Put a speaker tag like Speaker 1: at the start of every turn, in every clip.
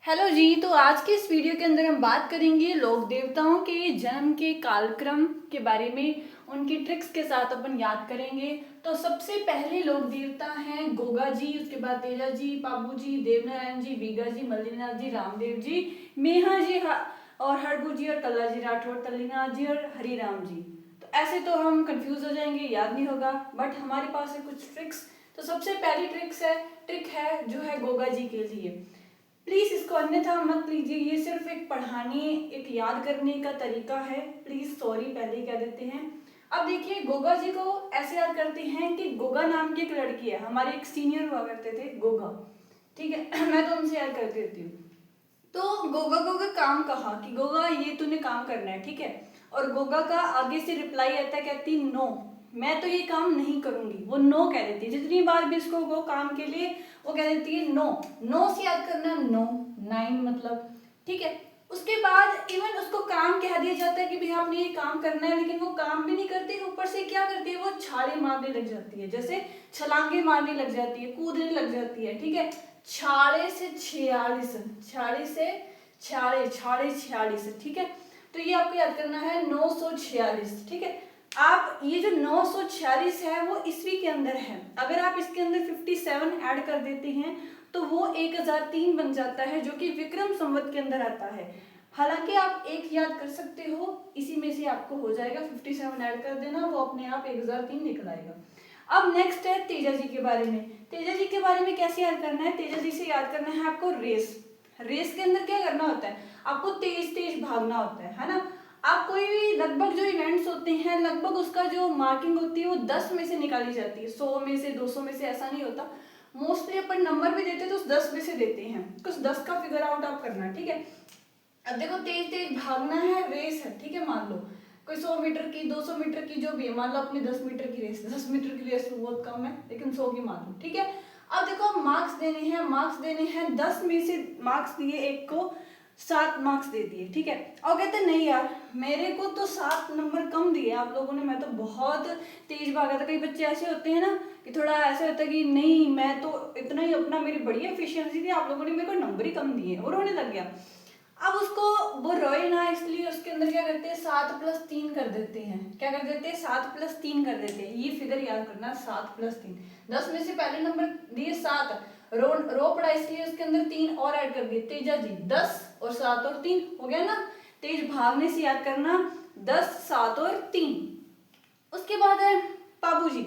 Speaker 1: Hello जी। तो आज के इस वीडियो के अंदर हम बात करेंगे लोक देवताओं के जन्म के कालक्रम के बारे में, उनकी ट्रिक्स के साथ अपन याद करेंगे। तो सबसे पहले लोक देवता हैं गोगा जी, उसके बाद तेजा जी, पाबू जी, देवनारायण जी, बीगा जी, मल्लीनाथ जी, रामदेव जी, मेहा जी और हड़बू जी और कल्ला जी राठौर, तल्लीनाथ जी और हरिराम जी। तो ऐसे तो हम कंफ्यूज हो जाएंगे, याद नहीं होगा, बट हमारे पास है कुछ ट्रिक्स। तो सबसे पहली ट्रिक है जो है गोगा जी के लिए। प्लीज इसको अन्यथा मत लीजिए, ये सिर्फ एक पढ़ाने, एक याद करने का तरीका है। प्लीज सॉरी पहले ही कह देते हैं। अब देखिए, गोगा जी को ऐसे याद करते हैं कि गोगा नाम की एक लड़की है, हमारे एक सीनियर हुआ करते थे गोगा, ठीक है। मैं तो उनसे याद कर देती हूँ। तो गोगा गोगा काम कहा कि गोगा ये तूने काम करना है, ठीक है। और गोगा का आगे से रिप्लाई आता है, कहती नो, मैं तो ये काम नहीं करूंगी। वो नो कह देती है जितनी बार भी इसको वो काम के लिए वो कह देती है नो। नो से याद करना, नो, 9 मतलब, ठीक है। उसके बाद इवन उसको काम कह दिया जाता है कि भाई आपने ये काम करना है, लेकिन वो काम भी नहीं करती, ऊपर से क्या करती है, वो छाले मारने लग जाती है, जैसे छलांगे मारने लग जाती है, कूदने लग जाती है, ठीक है। छाले से 46, छाले से छाले छाले 46, ठीक है। तो ये आपको याद करना है 946, ठीक है। आप ये जो 946 है वो ईस्वी के अंदर है, अगर आप इसके अंदर 57 ऐड कर देते हैं तो वो 1003 बन जाता है, जो कि विक्रम संवत के अंदर आता है। हालांकि आप एक याद कर सकते हो, इसी में से आपको हो जाएगा, 57 ऐड कर देना, वो अपने आप 1003 निकल आएगा। अब नेक्स्ट है तेजा जी के बारे में। तेजा जी के बारे में कैसे याद करना है, तेजा जी से याद करना है आपको रेस। रेस के अंदर क्या करना होता है, आपको तेज तेज भागना होता है ना। आप कोई भी लगभग जो इवेंट्स होते हैं, लगभग उसका जो मार्किंग होती है वो 10 में से निकाली जाती है, 100 में से, 200 में से, ऐसा नहीं होता। मोस्टली अपन नंबर भी देते हैं तो उस 10 में से देते हैं, कुछ 10 का फिगर आउट आप करना, ठीक है। अब देखो, तेज तेज भागना है, रेस है, ठीक है। मान लो कोई 100 मीटर की, 200 मीटर की, जो भी है, मान लो अपनी 10 मीटर की रेस, 10 मीटर की रेस बहुत कम है, लेकिन 100 की मान लो, ठीक है। अब देखो, मार्क्स देने हैं, मार्क्स देने हैं, 10 में से मार्क्स दिए, एक को 7 मार्क्स दे दिए, ठीक है। और कहते नहीं यार, मेरे को तो 7 नंबर कम दिए आप लोगों ने, मैं तो बहुत तेज भागा था। कई बच्चे ऐसे होते हैं ना कि थोड़ा ऐसा होता है कि नहीं, मैं तो इतना ही अपना, मेरी बड़ी एफिशिएंसी थी, आप लोगों ने मेरे को नंबर ही कम दिए, और रोने लग गया। अब उसको, वो रोए ना, इसलिए उसके अंदर क्या करते हैं, 7+3 कर देते हैं। क्या कर देते हैं, 7+3 कर देते हैं। ये फिगर याद करना, 7+3, 10 में से पहले नंबर दिए 7, रो पड़ा, इसलिए उसके अंदर 3 और ऐड कर दिए। तेजा जी 10 और 7 और 3 हो गया ना। तेज भागने से याद करना 10, 7 और 3। उसके बाद है पाबू जी।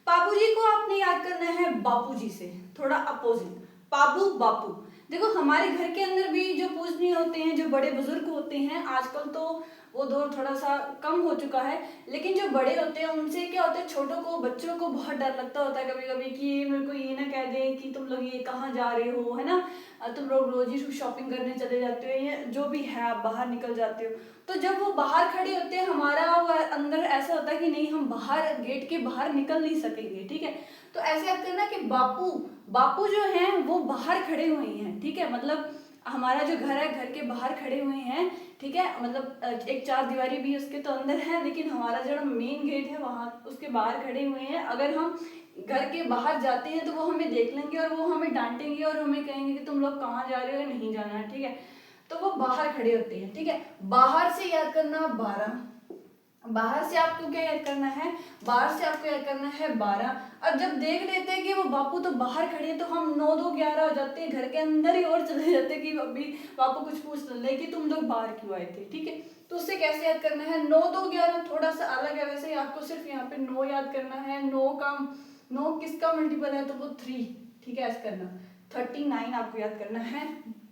Speaker 1: पाबू जी को आपने याद करना है बापू जी से, थोड़ा अपोजिट, पाबू बापू। देखो, हमारे घर के अंदर भी जो पूजनीय होते हैं, जो बड़े बुजुर्ग होते हैं, आजकल तो वो दौर थोड़ा सा कम हो चुका है, लेकिन जो बड़े होते हैं उनसे क्या होता है, छोटों को, बच्चों को बहुत डर लगता होता है कभी कभी कि मेरे को ये ना कह दे कि तुम लोग ये कहाँ जा रहे हो, है ना। तुम लोग रोज ही शॉपिंग करने चले जाते हो, या जो भी है आप बाहर निकल जाते हो। तो जब वो बाहर खड़े होते हैं, हमारा वो अंदर ऐसा होता है कि नहीं, हम बाहर, गेट के बाहर निकल नहीं सकेंगे, ठीक है। तो ऐसे याद करना कि बापू, बापू जो हैं वो बाहर खड़े हुए हैं, ठीक है। मतलब हमारा जो घर है, घर के बाहर खड़े हुए हैं, ठीक है। मतलब एक 4 दीवारी भी उसके तो अंदर है, लेकिन हमारा जो मेन गेट है वहां, उसके बाहर खड़े हुए हैं। अगर हम घर के बाहर जाते हैं तो वो हमें देख लेंगे और वो हमें डांटेंगे और हमें कहेंगे कि तुम लोग कहाँ जा रहे हो, नहीं जाना है, ठीक है। तो वो बाहर खड़े होते हैं, ठीक है। बाहर से याद करना 12, बाहर से आपको क्या याद करना है, बाहर से आपको याद करना है 12। अब जब देख लेते हैं कि वो बापू तो बाहर खड़े हैं, तो हम 9 2 11 हो जाते हैं, घर के अंदर ही और चले जाते हैं कि अभी बापू कुछ पूछ ले कि तुम लोग बाहर क्यों आए थे, ठीक है। तो उससे कैसे याद करना है, 9 2 11 थोड़ा सा अलग है, वैसे आपको सिर्फ यहाँ पे 9 याद करना है। 9 किसका मल्टीपल है, तो वो 3, ठीक है। ऐसे करना 39 आपको याद करना है।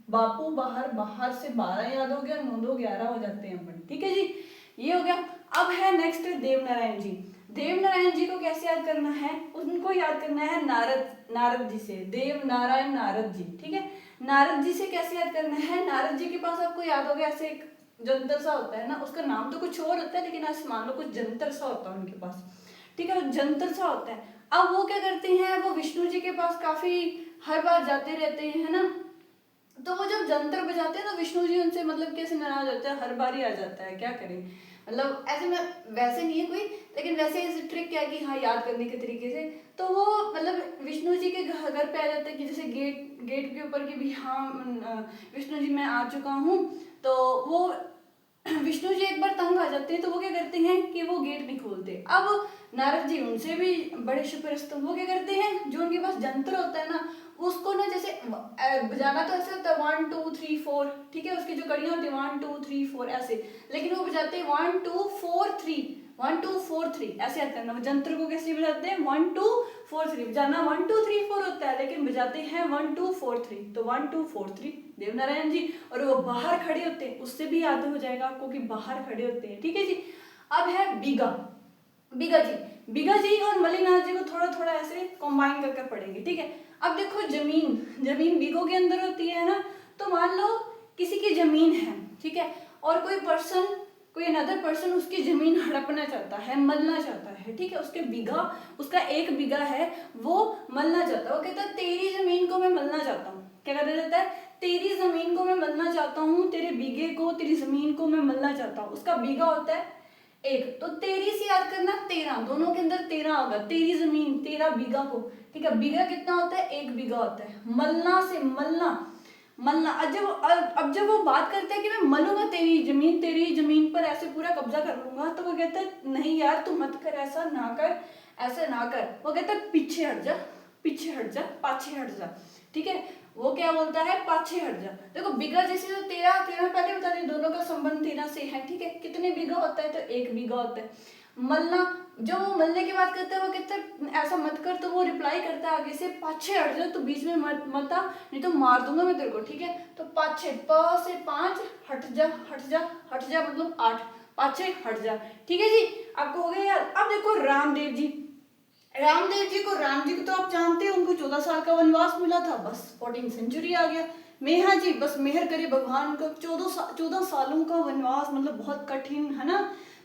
Speaker 1: बापू बाहर, बाहर से 12 याद हो गया, 9 2 11 हो जाते हैं अपन, ठीक है जी। ये हो गया। अब है नेक्स्ट देवनारायण जी। देवनारायण जी को कैसे याद करना है, उनको याद करना है नारद, नारद जी से, देव नारायण नारद जी, ठीक है। नारद जी से कैसे याद करना है, नारद जी के पास आपको याद होगा ऐसे एक जंतर सा होता है ना, उसका नाम तो कुछ और होता है, लेकिन आज मान लो कुछ जंतर सा होता है उनके पास, ठीक है। जंतर सा होता है। अब वो क्या करते हैं, वो विष्णु जी के पास काफी हर बार जाते रहते हैं, है ना। तो वो जब जंतर बजाते हैं तो विष्णु जी उनसे मतलब कैसे नाराज होते हैं, हर बार ही आ जाता है, क्या करें। मतलब ऐसे में वैसे नहीं है कोई, लेकिन वैसे ऐसे ट्रिक क्या है कि हाँ याद करने के तरीके से। तो वो मतलब विष्णु जी के घर पे आ जाता है कि जैसे गेट गेट के ऊपर कि भी हाँ विष्णु जी मैं आ चुका हूँ। तो वो विष्णु जी एक बार तंग आ जाते हैं, तो वो क्या करते हैं कि वो गेट नहीं खोलते। अब नारद जी उनसे भी बड़े शुक्रस्त, वो क्या करते हैं जो उनके पास यंत्र होता है ना, उसको ना जैसे बजाना तो ऐसे होता है 1 2 3 4, ठीक है, उसकी जो कड़ियां होती है 1 2 3 4 ऐसे, लेकिन वो बजाते हैं 1 2 4 3 1 2 4 3 ऐसे याद करना। यंत्र को कैसे बजाते हैं 1 2 4 3, बजाना 1 2 3 4 होता है, लेकिन बजाते हैं 1 2 4 3, तो 1 2 4 3 देवनारायण जी। और वो बाहर खड़े होते हैं, उससे भी याद हो जाएगा आपको कि बाहर खड़े होते हैं, ठीक है जी। अब है बीगा, बीगा जी, बीगा जी और मल्लिनाथ जी को थोड़ा थोड़ा ऐसे कंबाइन करके पढ़ेंगे, ठीक है। अब देखो जमीन, जमीन बीगो के अंदर होती है ना, तो मान लो किसी की जमीन है, ठीक है, और कोई पर्सन, कोई अनदर पर्सन उसकी जमीन हड़पना चाहता है, मलना चाहता है, ठीक है, उसके बीघा, उसका 1 बीघा है, वो मलना चाहता है। वो कहता है तेरी जमीन को मैं मलना चाहता हूँ, क्या कहता रहता है, तेरी जमीन को मैं मलना चाहता हूँ, तेरे बीघे को, तेरी जमीन को मैं मलना चाहता हूँ। उसका बीघा होता है 1, तो तेरी से याद करना 13, दोनों के अंदर 13 होगा, तेरी जमीन तेरा बीघा को, ठीक है। बीघा कितना होता है 1 बीघा होता है। मलना से मलना, मलना, अब जब वो बात करते हैं कि मैं मलूंगा तेरी जमीन पर ऐसे पूरा कब्जा कर लूंगा, तो वो कहता है नहीं यार तू मत कर, ऐसा ना कर, ऐसा ना कर। वो कहता है पीछे हट जा, पीछे हट जा, पाछे हट जा, ठीक है। वो क्या बोलता है पाछे हट जा। देखो बीघा जैसे तो 13 13 पहले बता दें, दोनों का संबंध 13 से है, ठीक है। कितने बीघा होता है, तो 1 बीघा होता है। मलना, जब वो मलने की बात करता है वो कहता है ऐसा मत कर, तो वो रिप्लाई करता है आगे से पाछे हट जा, तो बीच में मत मता, नहीं तो मार दूंगा मैं तेरे को, ठीक है। तो पाछे, प से 5, हट जा, हट जा, हट जा मतलब 8, पाछे हट जा, ठीक है जी। आपको हो गया यार। अब देखो रामदेव जी, रामदेव जी को, राम जी को तो आप जानते हैं, उनको 14 साल का वनवास मिला था, बस 14 सेंचुरी आ गया। मेहा जी बस मेहर करे भगवान, उनका 14 सालों का वनवास, मतलब बहुत कठिन है ना,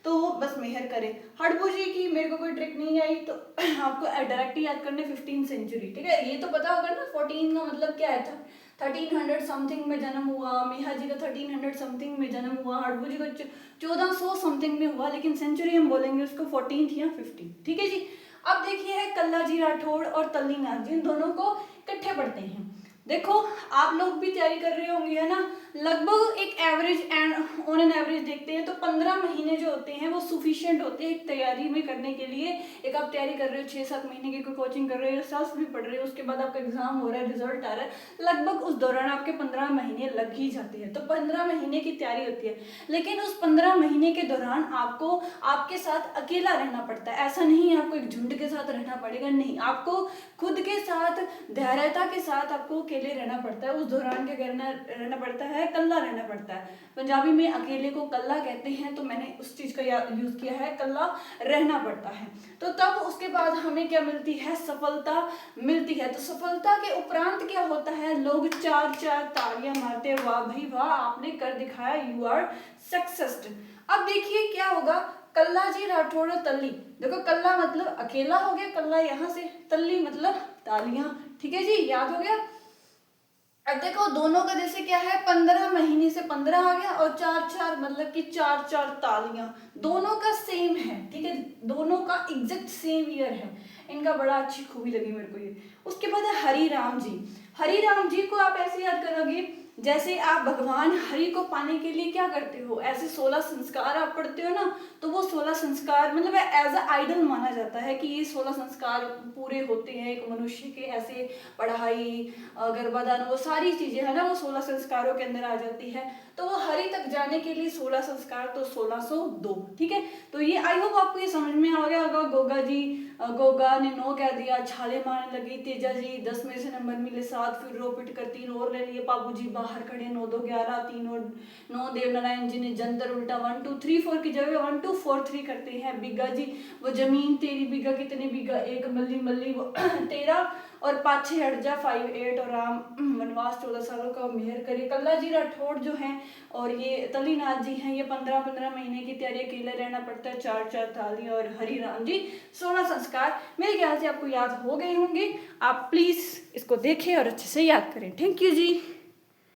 Speaker 1: तो वो बस मेहर करे। हड़बू जी की मेरे को कोई ट्रिक नहीं आई, तो आपको डायरेक्ट ही याद करने 15 सेंचुरी, ठीक है। ये तो पता होगा ना 14 का मतलब क्या है था, 1300 समथिंग में जन्म हुआ। मेहा जी का 1300 समथिंग में जन्म हुआ, हड़बू जी का 1400 समथिंग में हुआ, लेकिन सेंचुरी हम बोलेंगे उसको 14 या 15, ठीक है जी। अब देखिए है कल्ला जी राठौड़ और तल्लीनाथ जी, इन दोनों को इकट्ठे पढ़ते हैं। देखो आप लोग भी तैयारी कर रहे होंगे है ना, लगभग एक average and on an average देखते हैं तो 15 महीने जो होते हैं वो सफिशिएंट होते हैं तैयारी में करने के लिए। एक आप तैयारी कर रहे हो 6-7 महीने की, कोई कोचिंग कर रहे हो, सेल्फ भी पढ़ रहे हो, उसके बाद आपका एग्जाम हो रहा है, रिजल्ट आ रहा है, लगभग उस दौरान आपके 15 महीने लग ही जाते हैं। तो 15 महीने की तैयारी होती है, लेकिन उस 15 महीने के दौरान आपको आपके साथ अकेला रहना पड़ता है। ऐसा नहीं आपको एक झुंड के साथ रहना पड़ेगा, नहीं, आपको खुद के साथ धैर्यता के साथ आपको अकेले रहना पड़ता है। उस दौरान क्या करना रहना पड़ता है, कल्ला रहना पड़ता है। पंजाबी में अकेले को कल्ला कहते हैं, तो मैंने उस चीज का यूज किया है, कल्ला रहना पड़ता है। तो तब उसके बाद हमें क्या मिलती है, सफलता मिलती है। तो सफलता के उपरांत क्या होता है, लोग 4 तालियां मारते, वाह भाई वाह आपने कर दिखाया, यू आर सक्सेस्ड। अब देखिए क्या होगा, कल्ला जी राठौड़ और तल्ली, देखो कल्ला मतलब अकेला हो गया, कल्ला यहाँ से, तल्ली मतलब तालियां, ठीक है जी, याद हो गया। अब देखो दोनों का जैसे क्या है, 15 महीने से 15 आ गया, और 4 मतलब कि 4 तालियां, दोनों का सेम है, ठीक है, दोनों का एग्जैक्ट सेम ईयर है। इनका बड़ा अच्छी खूबी लगी मेरे को ये। उसके बाद है हरि राम जी। हरि राम जी को आप ऐसे याद करोगे जैसे आप भगवान हरि को पाने के लिए क्या करते हो, ऐसे 16 संस्कार आप पढ़ते हो ना, तो वो 16 संस्कार मतलब एज अ आइडल माना जाता है कि ये 16 संस्कार पूरे होते हैं एक मनुष्य के, ऐसे पढ़ाई, गर्भाधान, वो सारी चीजें है ना, वो 16 संस्कारों के अंदर आ जाती है। तो वो हरि तक जाने के लिए 16 संस्कार, तो 1602, ठीक है। तो ये आई होप आपको ये समझ में आ गया होगा। गोगा ने 9 कह दिया, छाले मारने लगी, तेजा जी 10 में से नंबर मिले 7, फिर रो पिट कर 3 और ले लिए, बाबू जी बाहर खड़े, 9 2 11, 3 और 9, देवनारायण जी ने जंतर उल्टा 1 2 3 4 की जगह 1 2 4 3 करते हैं। बिग्गा जी वो जमीन तेरी बिग्गा कितने बिग्गा, 1 मल्ली मल्ली वो 13, और पाछे हट जा 5 8, और राम वनवास 14 सालों का मेहर करे। कल्ला जी राठौड़ जो हैं और ये तलीनाथ जी हैं, ये 15 महीने की तैयारी, अकेले रहना पड़ता है, 4 ताली, और हरि राम जी 16 संस्कार। मेरे ख्याल से आपको याद हो गए होंगे। आप प्लीज इसको देखें और अच्छे से याद करें। Thank you ji.